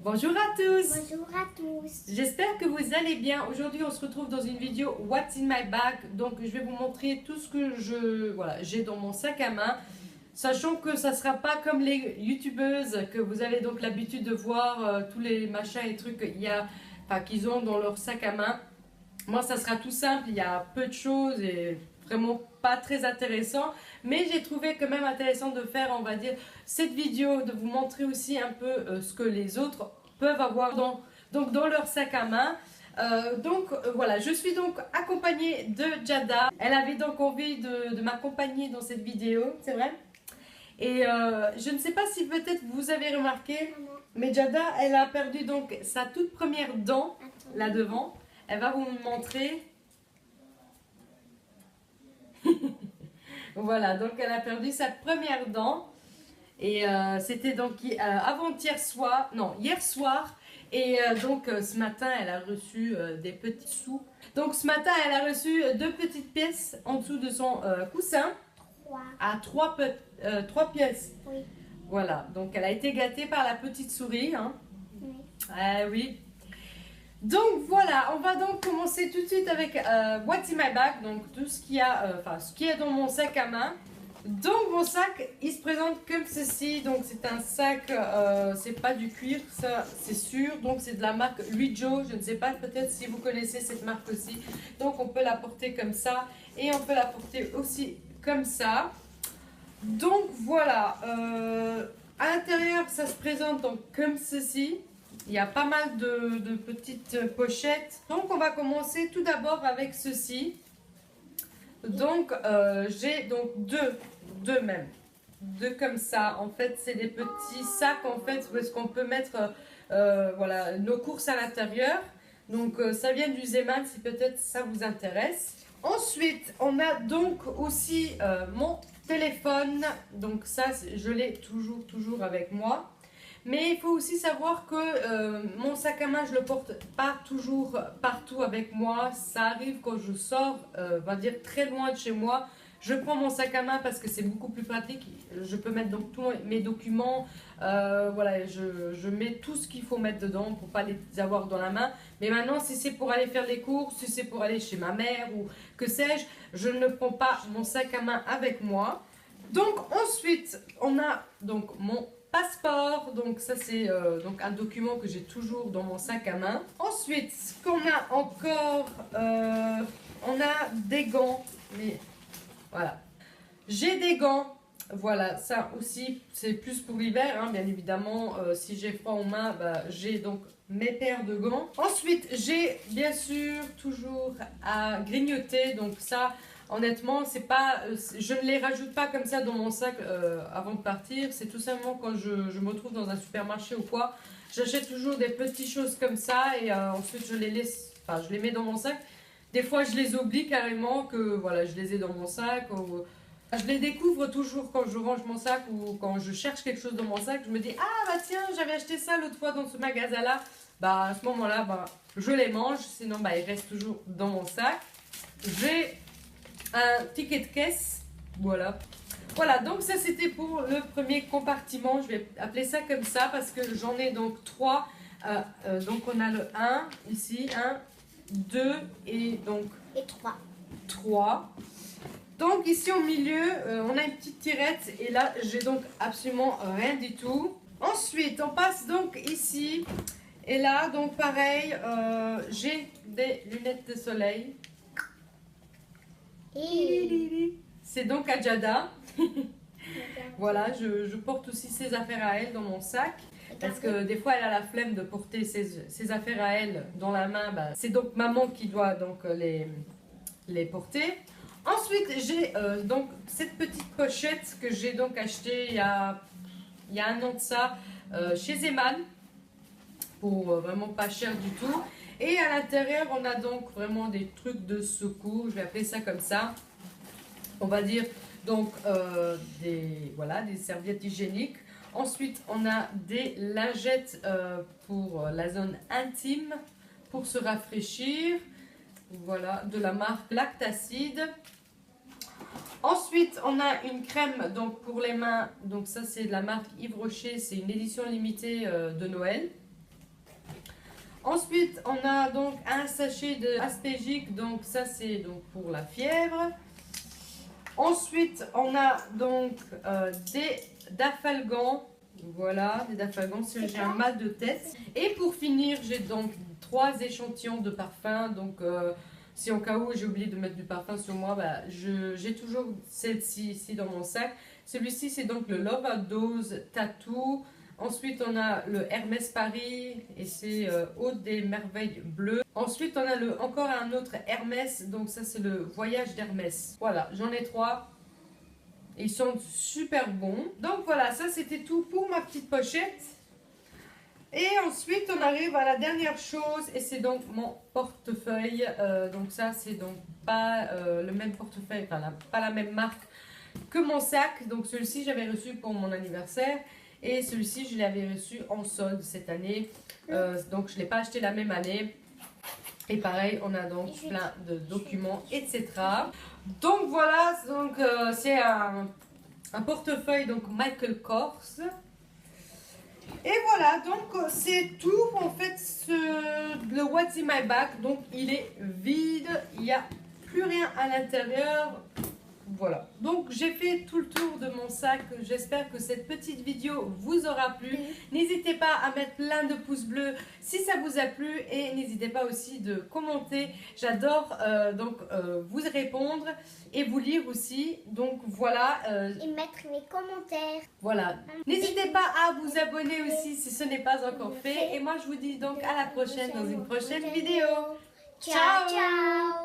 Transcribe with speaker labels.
Speaker 1: Bonjour à tous.
Speaker 2: Bonjour à tous.
Speaker 1: J'espère que vous allez bien. Aujourd'hui, on se retrouve dans une vidéo What's in my bag. Donc, je vais vous montrer tout ce que j'ai dans mon sac à main. Sachant que ça ne sera pas comme les youtubeuses que vous avez donc l'habitude de voir tous les machins et trucs qu'ils ont dans leur sac à main. Moi, ça sera tout simple. Il y a peu de choses et vraiment pas très intéressant. Mais j'ai trouvé quand même intéressant de faire, on va dire, cette vidéo, de vous montrer aussi un peu ce que les autres peuvent avoir dans leur sac à main. Voilà, je suis donc accompagnée de Jada. Elle avait donc envie de m'accompagner dans cette vidéo, c'est vrai. Et je ne sais pas si peut-être vous avez remarqué, mais Jada, elle a perdu donc sa toute première dent là devant. Elle va vous montrer. Voilà, donc elle a perdu sa première dent. Et c'était donc avant-hier soir, non, hier soir. Et ce matin, elle a reçu des petits sous. Donc ce matin, elle a reçu 2 petites pièces en dessous de son coussin.
Speaker 2: 3.
Speaker 1: À 3 pièces.
Speaker 2: Oui.
Speaker 1: Voilà, donc elle a été gâtée par la petite souris. Hein.
Speaker 2: Oui.
Speaker 1: Oui. Donc voilà, on va donc commencer tout de suite avec What's in my bag, donc tout ce qu'il y a, ce qui est dans mon sac à main. Donc mon sac, il se présente comme ceci. Donc c'est un sac, c'est pas du cuir, ça c'est sûr. Donc c'est de la marque Louis Jo. Je ne sais pas peut-être si vous connaissez cette marque aussi. Donc on peut la porter comme ça et on peut la porter aussi comme ça. Donc voilà, à l'intérieur ça se présente donc comme ceci. Il y a pas mal de petites pochettes. Donc on va commencer tout d'abord avec ceci. Donc j'ai donc deux même. 2 comme ça. En fait c'est des petits sacs en fait parce qu'on peut mettre voilà, nos courses à l'intérieur. Donc ça vient du Zeman si peut-être ça vous intéresse. Ensuite on a donc aussi mon téléphone. Donc ça je l'ai toujours avec moi. Mais il faut aussi savoir que mon sac à main, je ne le porte pas toujours partout avec moi. Ça arrive quand je sors, on va dire très loin de chez moi. Je prends mon sac à main parce que c'est beaucoup plus pratique. Je peux mettre donc tous mes documents. Voilà, je mets tout ce qu'il faut mettre dedans pour ne pas les avoir dans la main. Mais maintenant, si c'est pour aller faire des courses, si c'est pour aller chez ma mère ou que sais-je, je ne prends pas mon sac à main avec moi. Donc ensuite, on a donc mon passeport, donc ça c'est donc un document que j'ai toujours dans mon sac à main. Ensuite, ce qu'on a encore, on a des gants, mais voilà. J'ai des gants, voilà, ça aussi c'est plus pour l'hiver, hein, bien évidemment, si j'ai froid aux mains, j'ai donc mes paires de gants. Ensuite, j'ai bien sûr toujours à grignoter, donc ça... Honnêtement, c'est pas, je ne les rajoute pas comme ça dans mon sac avant de partir. C'est tout simplement quand je me retrouve dans un supermarché ou quoi. J'achète toujours des petites choses comme ça et ensuite je les laisse, je les mets dans mon sac. Des fois, je les oublie carrément que voilà, je les ai dans mon sac. Je les découvre toujours quand je range mon sac ou quand je cherche quelque chose dans mon sac. Je me dis, ah bah tiens, j'avais acheté ça l'autre fois dans ce magasin-là. À ce moment-là, je les mange. Sinon, ils restent toujours dans mon sac. J'ai un ticket de caisse, voilà. Voilà, donc ça c'était pour le premier compartiment, je vais appeler ça comme ça parce que j'en ai donc 3. Donc on a le 1 ici, 1, 2 et donc...
Speaker 2: Et 3.
Speaker 1: 3. Donc ici au milieu, on a une petite tirette et là j'ai donc absolument rien du tout. Ensuite on passe donc ici et là donc pareil, j'ai des lunettes de soleil. C'est donc à Jada. Voilà, je porte aussi ses affaires à elle dans mon sac. Parce que des fois, elle a la flemme de porter ses affaires à elle dans la main. C'est donc maman qui doit donc les porter. Ensuite, j'ai donc cette petite pochette que j'ai donc achetée il y a 1 an de ça chez Zeman. Pour vraiment pas cher du tout. Et à l'intérieur, on a donc vraiment des trucs de secours. Je vais appeler ça comme ça. On va dire donc des serviettes hygiéniques. Ensuite, on a des lingettes pour la zone intime, pour se rafraîchir. Voilà, de la marque Lactacide. Ensuite, on a une crème donc pour les mains. Donc ça, c'est de la marque Yves Rocher. C'est une édition limitée de Noël. Ensuite, on a donc un sachet de Aspégique, donc ça c'est donc pour la fièvre. Ensuite, on a donc des Dafalgan, voilà, des Dafalgan si j'ai un mal de tête. Et pour finir, j'ai donc 3 échantillons de parfum, donc si au cas où j'ai oublié de mettre du parfum sur moi, bah, j'ai toujours celle-ci ici dans mon sac. Celui-ci c'est donc le Love Outdoors Tattoo. Ensuite, on a le Hermès Paris et c'est Eau des Merveilles Bleues. Ensuite, on a encore un autre Hermès, donc ça c'est le Voyage d'Hermès. Voilà, j'en ai 3. Ils sont super bons. Donc voilà, ça c'était tout pour ma petite pochette. Et ensuite, on arrive à la dernière chose et c'est donc mon portefeuille. Donc ça, c'est donc pas le même portefeuille, enfin pas la même marque que mon sac. Donc celui-ci, j'avais reçu pour mon anniversaire. Et celui-ci, je l'avais reçu en solde cette année. Donc, je ne l'ai pas acheté la même année. Et pareil, on a donc plein de documents, etc. Donc, voilà. C'est un portefeuille donc Michael Kors. Et voilà. Donc, c'est tout. En fait, le What's in my bag. Donc, il est vide. Il n'y a plus rien à l'intérieur. Voilà, donc j'ai fait tout le tour de mon sac. J'espère que cette petite vidéo vous aura plu. N'hésitez pas à mettre plein de pouces bleus si ça vous a plu et n'hésitez pas aussi de commenter. J'adore vous répondre et vous lire aussi. Donc voilà.
Speaker 2: Et mettre les commentaires.
Speaker 1: Voilà. N'hésitez pas à vous abonner aussi si ce n'est pas encore fait. Et moi je vous dis donc à la prochaine dans une prochaine vidéo.
Speaker 2: Ciao, ciao.